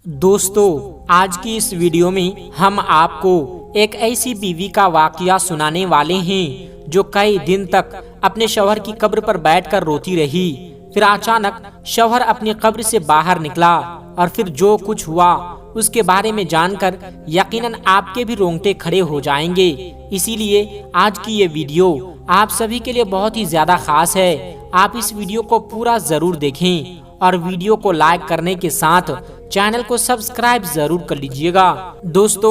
دوستو، آج کی اس ویڈیو میں ہم آپ کو ایک ایسی بیوی کا واقعہ سنانے والے ہیں جو کئی دن تک اپنے شوہر کی قبر پر بیٹھ کر روتی رہی۔ پھر اچانک شوہر اپنی قبر سے باہر نکلا اور پھر جو کچھ ہوا اس کے بارے میں جان کر یقیناً آپ کے بھی رونگٹے کھڑے ہو جائیں گے۔ اسی لیے آج کی یہ ویڈیو آپ سبھی کے لیے بہت ہی زیادہ خاص ہے۔ آپ اس ویڈیو کو پورا ضرور دیکھیں اور ویڈیو کو لائک کرنے کے ساتھ چینل کو سبسکرائب ضرور کر لیجئے گا۔ دوستو،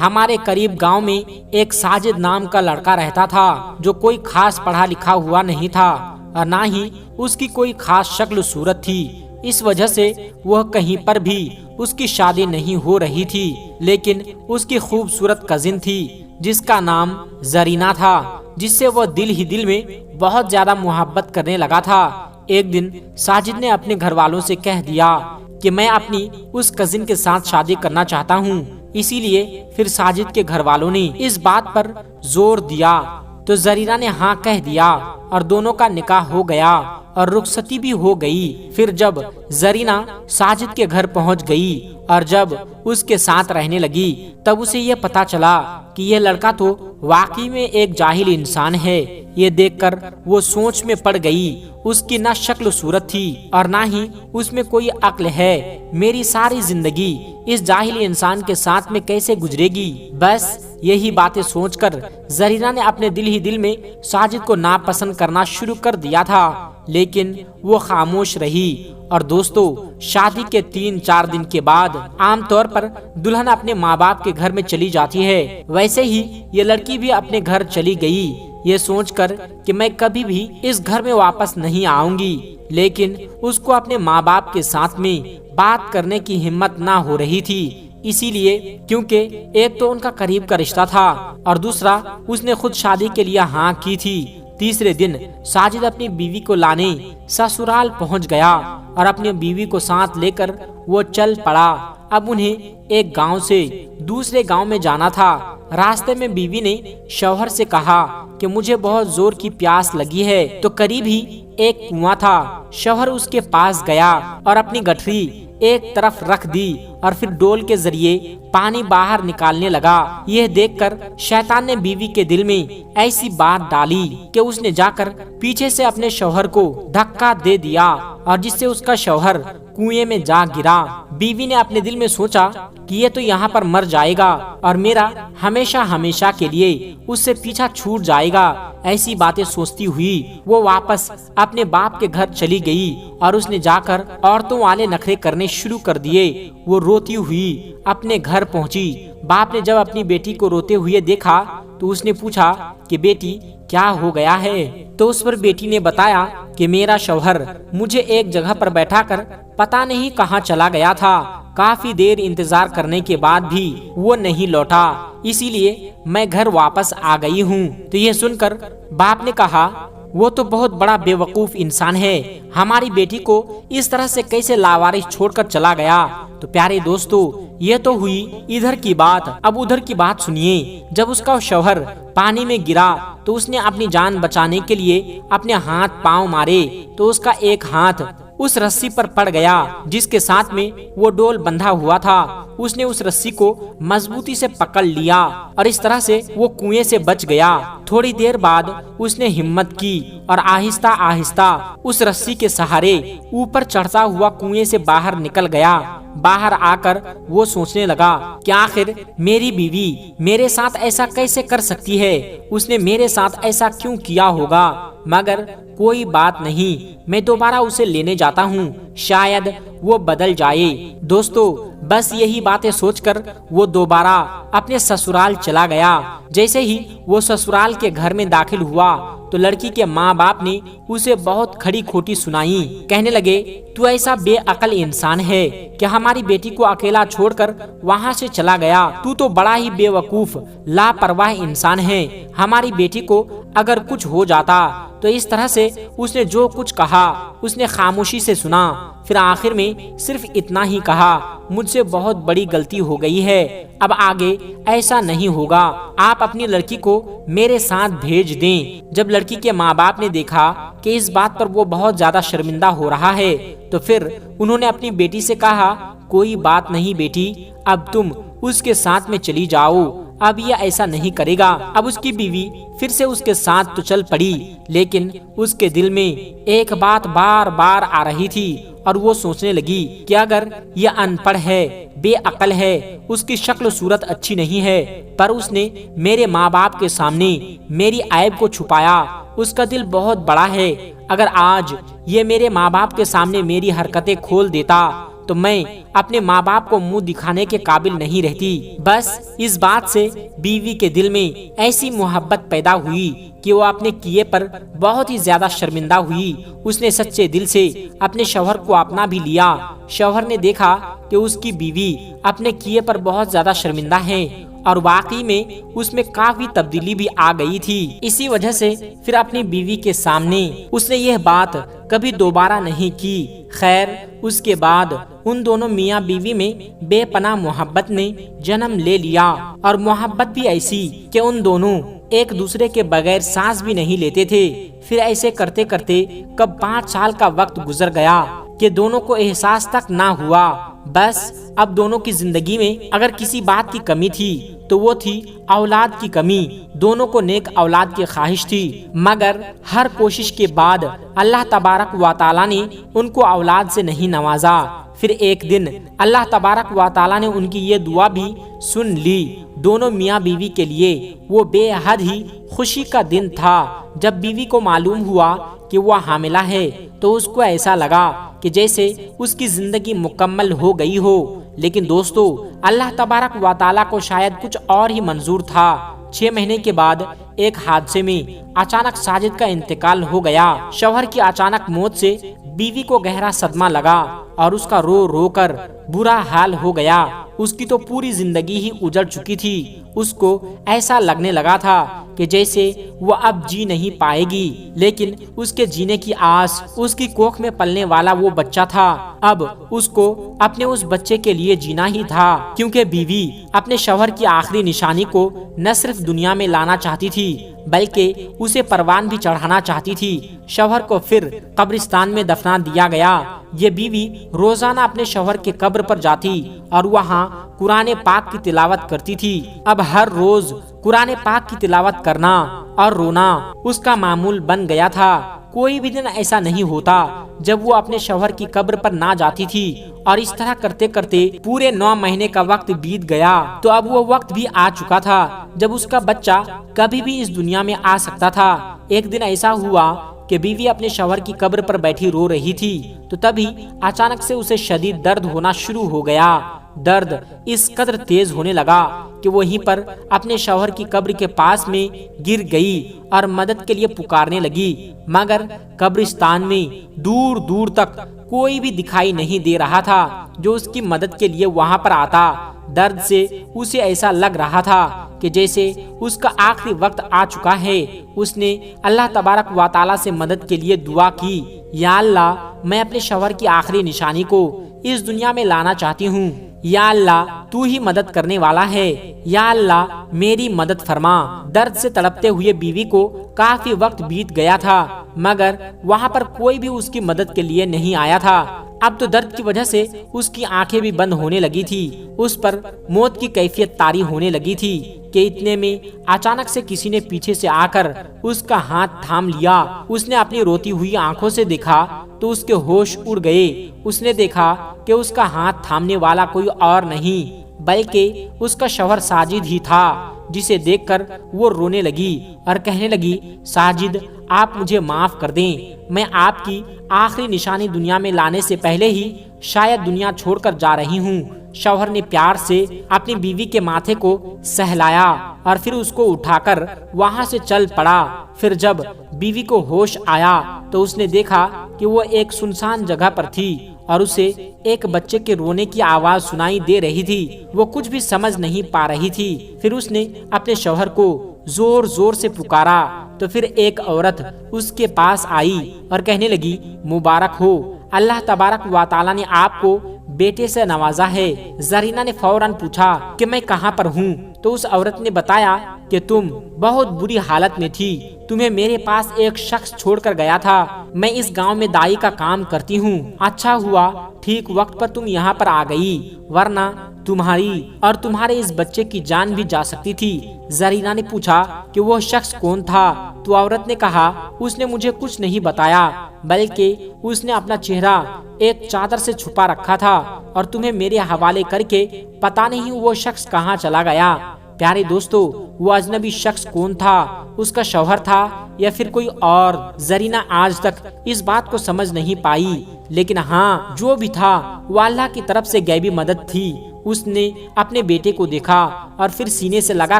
ہمارے قریب گاؤں میں ایک ساجد نام کا لڑکا رہتا تھا جو کوئی خاص پڑھا لکھا ہوا نہیں تھا اور نہ ہی اس کی کوئی خاص شکل و صورت تھی۔ اس وجہ سے وہ کہیں پر بھی اس کی شادی نہیں ہو رہی تھی، لیکن اس کی خوبصورت کزن تھی جس کا نام زرینہ تھا، جس سے وہ دل ہی دل میں بہت زیادہ محبت کرنے لگا تھا۔ ایک دن ساجد نے اپنے گھر والوں سے کہہ دیا کہ میں اپنی اس کزن کے ساتھ شادی کرنا چاہتا ہوں۔ اسی لیے پھر ساجد کے گھر والوں نے اس بات پر زور دیا تو زرینہ نے ہاں کہہ دیا اور دونوں کا نکاح ہو گیا اور رخصتی بھی ہو گئی۔ پھر جب زرینہ ساجد کے گھر پہنچ گئی اور جب اس کے ساتھ رہنے لگی تب اسے یہ پتا چلا کہ یہ لڑکا تو واقعی میں ایک جاہل انسان ہے۔ یہ دیکھ کر وہ سوچ میں پڑ گئی، اس کی نہ شکل و صورت تھی اور نہ ہی اس میں کوئی عقل ہے۔ میری ساری زندگی اس جاہل انسان کے ساتھ میں کیسے گزرے گی؟ بس یہی باتیں سوچ کر زرینہ نے اپنے دل ہی دل میں ساجد کو ناپسند کرنا شروع کر دیا تھا، لیکن وہ خاموش رہی۔ اور دوستو، شادی کے 3-4 دن کے بعد عام طور پر دلہن اپنے ماں باپ کے گھر میں چلی جاتی ہے، ویسے ہی یہ لڑکی بھی اپنے گھر چلی گئی، یہ سوچ کر کہ میں کبھی بھی اس گھر میں واپس نہیں آؤں گی۔ لیکن اس کو اپنے ماں باپ کے ساتھ میں بات کرنے کی ہمت نہ ہو رہی تھی، اسی لیے کیونکہ ایک تو ان کا قریب کا رشتہ تھا اور دوسرا اس نے خود شادی کے لیے ہاں کی تھی۔ تیسرے دن ساجد اپنی بیوی کو لانے سسرال پہنچ گیا اور اپنی بیوی کو ساتھ لے کر وہ چل پڑا۔ اب انہیں ایک گاؤں سے دوسرے گاؤں میں جانا تھا۔ راستے میں بیوی نے شوہر سے کہا کہ مجھے بہت زور کی پیاس لگی ہے، تو قریب ہی ایک کنواں تھا۔ شوہر اس کے پاس گیا اور اپنی گٹھری ایک طرف رکھ دی اور پھر ڈول کے ذریعے پانی باہر نکالنے لگا۔ یہ دیکھ کر شیطان نے بیوی کے دل میں ایسی بات ڈالی کہ اس نے جا کر پیچھے سے اپنے شوہر کو دھکا دے دیا اور جس سے اس کا شوہر کنویں میں جا گرا۔ بیوی نے اپنے دل میں سوچا کہ یہ تو یہاں پر مر جائے گا اور میرا ہمیشہ ہمیشہ کے لیے اس سے پیچھا چھوٹ جائے گا۔ ایسی باتیں سوچتی ہوئی وہ واپس اپنے باپ کے گھر چلی گئی اور اس نے جا کر عورتوں والے نخرے کرنے شروع کر دیے۔ وہ روتی ہوئی اپنے گھر پہنچی۔ باپ نے جب اپنی بیٹی کو روتے ہوئے دیکھا تو اس نے پوچھا کہ بیٹی کیا ہو گیا ہے؟ تو اس پر بیٹی نے بتایا کہ میرا شوہر مجھے ایک جگہ پر بیٹھا کر پتہ نہیں کہاں چلا گیا تھا، کافی دیر انتظار کرنے کے بعد بھی وہ نہیں لوٹا، اسی لیے میں گھر واپس آ گئی ہوں۔ تو یہ سن کر باپ نے کہا وہ تو بہت بڑا بے وقوف انسان ہے، ہماری بیٹی کو اس طرح سے کیسے لاوارث چھوڑ کر چلا گیا؟ تو پیارے دوستو، یہ تو ہوئی ادھر کی بات، اب ادھر کی بات سنیے۔ جب اس کا شوہر پانی میں گرا تو اس نے اپنی جان بچانے کے لیے اپنے ہاتھ پاؤں مارے تو اس کا ایک ہاتھ اس رسی پر پڑ گیا جس کے ساتھ میں وہ ڈول بندھا ہوا تھا۔ اس نے اس رسی کو مضبوطی سے پکڑ لیا اور اس طرح سے وہ کنویں سے بچ گیا۔ تھوڑی دیر بعد اس نے ہمت کی اور آہستہ آہستہ اس رسی کے سہارے اوپر چڑھتا ہوا کنویں سے باہر نکل گیا۔ باہر آ کر وہ سوچنے لگا کہ آخر میری بیوی میرے ساتھ ایسا کیسے کر سکتی ہے؟ اس نے میرے ساتھ ایسا کیوں کیا ہوگا؟ مگر کوئی بات نہیں، میں دوبارہ اسے لینے جاتا ہوں، شاید وہ بدل جائے۔ دوستو، بس یہی باتیں سوچ کر وہ دوبارہ اپنے سسرال چلا گیا۔ جیسے ہی وہ سسرال کے گھر میں داخل ہوا تو لڑکی کے ماں باپ نے اسے بہت کھڑی کھوٹی سنائی، کہنے لگے تو ایسا بے عقل انسان ہے کہ ہماری بیٹی کو اکیلا چھوڑ کر وہاں سے چلا گیا، تو بڑا ہی بے وقوف لاپرواہ انسان ہے۔ ہماری بیٹی کو اگر کچھ ہو جاتا تو اس طرح سے اس نے جو کچھ کہا اس نے خاموشی سے سنا، پھر آخر میں صرف اتنا ہی کہا مجھ سے بہت بڑی غلطی ہو گئی ہے، اب آگے ایسا نہیں ہوگا، آپ اپنی لڑکی کو میرے ساتھ بھیج دیں۔ جب لڑکی کے ماں باپ نے دیکھا کہ اس بات پر وہ بہت زیادہ شرمندہ ہو رہا ہے تو پھر انہوں نے اپنی بیٹی سے کہا، کوئی بات نہیں بیٹی، اب تم اس کے ساتھ میں چلی جاؤ، اب یہ ایسا نہیں کرے گا۔ اب اس کی بیوی پھر سے اس کے ساتھ تو چل پڑی، لیکن اس کے دل میں ایک بات بار بار آ رہی تھی اور وہ سوچنے لگی کہ اگر یہ ان پڑھ ہے، بے عقل ہے، اس کی شکل و صورت اچھی نہیں ہے، پر اس نے میرے ماں باپ کے سامنے میری عیب کو چھپایا، اس کا دل بہت بڑا ہے، اگر آج یہ میرے ماں باپ کے سامنے میری حرکتیں کھول دیتا تو میں اپنے ماں باپ کو منہ دکھانے کے قابل نہیں رہتی۔ بس اس بات سے بیوی کے دل میں ایسی محبت پیدا ہوئی کہ وہ اپنے کیے پر بہت ہی زیادہ شرمندہ ہوئی۔ اس نے سچے دل سے اپنے شوہر کو اپنا بھی لیا۔ شوہر نے دیکھا کہ اس کی بیوی اپنے کیے پر بہت زیادہ شرمندہ ہے اور واقعی میں اس میں کافی تبدیلی بھی آ گئی تھی۔ اسی وجہ سے پھر اپنی بیوی کے سامنے اس نے یہ بات کبھی دوبارہ نہیں کی۔ خیر، اس کے بعد ان دونوں میاں بیوی میں بے پناہ محبت نے جنم لے لیا، اور محبت بھی ایسی کہ ان دونوں ایک دوسرے کے بغیر سانس بھی نہیں لیتے تھے۔ پھر ایسے کرتے کرتے کب 5 سال کا وقت گزر گیا کہ دونوں کو احساس تک نہ ہوا۔ بس اب دونوں کی زندگی میں اگر کسی بات کی کمی تھی تو وہ تھی اولاد کی کمی۔ دونوں کو نیک اولاد کی خواہش تھی، مگر ہر کوشش کے بعد اللہ تبارک و تعالی نے ان کو اولاد سے نہیں نوازا۔ پھر ایک دن اللہ تبارک و تعالی نے ان کی یہ دعا بھی سن لی۔ دونوں میاں بیوی کے لیے وہ بے حد ہی خوشی کا دن تھا۔ جب بیوی کو معلوم ہوا کہ وہ حاملہ ہے تو اس کو ایسا لگا کہ جیسے اس کی زندگی مکمل ہو گئی ہو، لیکن دوستو اللہ تبارک و تعالی کو شاید کچھ اور ہی منظور تھا۔ 6 مہینے کے بعد ایک حادثے میں اچانک ساجد کا انتقال ہو گیا۔ شوہر کی اچانک موت سے بیوی کو گہرا صدمہ لگا اور اس کا رو رو کر برا حال ہو گیا۔ اس کی تو پوری زندگی ہی اجڑ چکی تھی۔ اس کو ایسا لگنے لگا تھا کہ جیسے وہ اب جی نہیں پائے گی، لیکن اس کے جینے کی آس اس کی کوکھ میں پلنے والا وہ بچہ تھا۔ اب اس کو اپنے اس بچے کے لیے جینا ہی تھا، کیونکہ بیوی اپنے شوہر کی آخری نشانی کو نہ صرف دنیا میں لانا چاہتی تھی بلکہ اسے پروان بھی چڑھانا چاہتی تھی۔ شوہر کو پھر قبرستان میں دفنا دیا گیا۔ یہ بیوی روزانہ اپنے شوہر کے قبر پر جاتی اور وہاں قرآن پاک کی تلاوت کرتی تھی۔ اب ہر روز قرآن پاک کی تلاوت کرنا اور رونا اس کا معمول بن گیا تھا۔ کوئی بھی دن ایسا نہیں ہوتا جب وہ اپنے شوہر کی قبر پر نہ جاتی تھی، اور اس طرح کرتے کرتے پورے 9 مہینے کا وقت بیت گیا۔ تو اب وہ وقت بھی آ چکا تھا جب اس کا بچہ کبھی بھی اس دنیا میں آ سکتا تھا۔ ایک دن ایسا ہوا کہ بیوی اپنے شوہر کی قبر پر بیٹھی رو رہی تھی تو تبھی اچانک سے اسے شدید درد ہونا شروع ہو گیا۔ درد اس قدر تیز ہونے لگا کہ وہیں پر اپنے شوہر کی قبر کے پاس میں گر گئی اور مدد کے لیے پکارنے لگی، مگر قبرستان میں دور دور تک کوئی بھی دکھائی نہیں دے رہا تھا جو اس کی مدد کے لیے وہاں پر آتا۔ درد سے اسے ایسا لگ رہا تھا کہ جیسے اس کا آخری وقت آ چکا ہے۔ اس نے اللہ تبارک و تعالی سے مدد کے لیے دعا کی، یا اللہ، میں اپنے شوہر کی آخری نشانی کو اس دنیا میں لانا چاہتی ہوں۔ یا اللہ، تو ہی مدد کرنے والا ہے، یا اللہ میری مدد فرما۔ درد سے تڑپتے ہوئے بیوی کو کافی وقت بیت گیا تھا، مگر وہاں پر کوئی بھی اس کی مدد کے لیے نہیں آیا تھا۔ اب تو درد کی وجہ سے اس کی آنکھیں بھی بند ہونے لگی تھی۔ اس پر موت کی کیفیت طاری ہونے لگی تھی کہ اتنے میں اچانک سے کسی نے پیچھے سے آ کر اس کا ہاتھ تھام لیا۔ اس نے اپنی روتی ہوئی آنکھوں سے دیکھا تو اس کے ہوش اڑ گئے۔ اس نے دیکھا کہ اس کا ہاتھ تھامنے والا کوئی اور نہیں بلکہ اس کا شوہر ساجد ہی تھا، جسے دیکھ کر وہ رونے لگی اور کہنے لگی، ساجد، آپ مجھے معاف کر دیں، میں آپ کی آخری نشانی دنیا میں لانے سے پہلے ہی شاید دنیا چھوڑ کر جا رہی ہوں۔ شوہر نے پیار سے اپنی بیوی کے ماتھے کو سہلایا اور پھر اس کو اٹھا کر وہاں سے چل پڑا۔ پھر جب بیوی کو ہوش آیا تو اس نے دیکھا کہ وہ ایک سنسان جگہ پر تھی اور اسے ایک بچے کے رونے کی آواز سنائی دے رہی تھی۔ وہ کچھ بھی سمجھ نہیں پا رہی تھی۔ پھر اس نے اپنے شوہر کو زور زور سے پکارا تو پھر ایک عورت اس کے پاس آئی اور کہنے لگی، مبارک ہو، اللہ تبارک و تعالی نے آپ کو بیٹے سے نوازا ہے۔ زرینہ نے فوراً پوچھا کہ میں کہاں پر ہوں؟ تو اس عورت نے بتایا کہ تم بہت بری حالت میں تھی، تمہیں میرے پاس ایک شخص چھوڑ کر گیا تھا، میں اس گاؤں میں دائی کا کام کرتی ہوں، اچھا ہوا ٹھیک وقت پر تم یہاں پر آ گئی، ورنہ تمہاری اور تمہارے اس بچے کی جان بھی جا سکتی تھی۔ زرینہ نے پوچھا کہ وہ شخص کون تھا؟ تو عورت نے کہا اس نے مجھے کچھ نہیں بتایا، بلکہ اس نے اپنا چہرہ ایک چادر سے چھپا رکھا تھا اور تمہیں میرے حوالے کر کے پتہ نہیں وہ شخص کہاں چلا گیا۔ پیارے دوستو، وہ اجنبی شخص کون تھا؟ اس کا شوہر تھا یا پھر کوئی اور؟ زرینہ آج تک اس بات کو سمجھ نہیں پائی، لیکن ہاں جو بھی تھا وہ اللہ کی طرف سے غیبی مدد تھی۔ اس نے اپنے بیٹے کو دیکھا اور پھر سینے سے لگا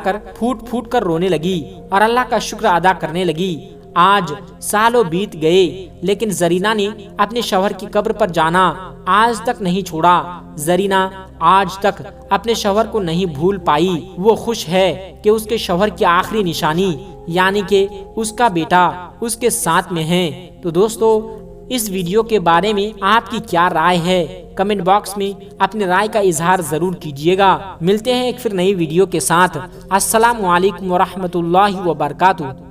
کر پھوٹ پھوٹ کر رونے لگی اور اللہ کا شکر ادا کرنے لگی۔ آج سالوں بیت گئے لیکن زرینہ نے اپنے شوہر کی قبر پر جانا آج تک نہیں چھوڑا۔ زرینہ آج تک اپنے شوہر کو نہیں بھول پائی۔ وہ خوش ہے کہ اس کے شوہر کی آخری نشانی یعنی کہ اس کا بیٹا اس کے ساتھ میں ہے۔ تو دوستو، اس ویڈیو کے بارے میں آپ کی کیا رائے ہے؟ کمنٹ باکس میں اپنی رائے کا اظہار ضرور کیجیے گا۔ ملتے ہیں ایک پھر نئی ویڈیو کے ساتھ۔ السلام علیکم ورحمۃ اللہ وبرکاتہ۔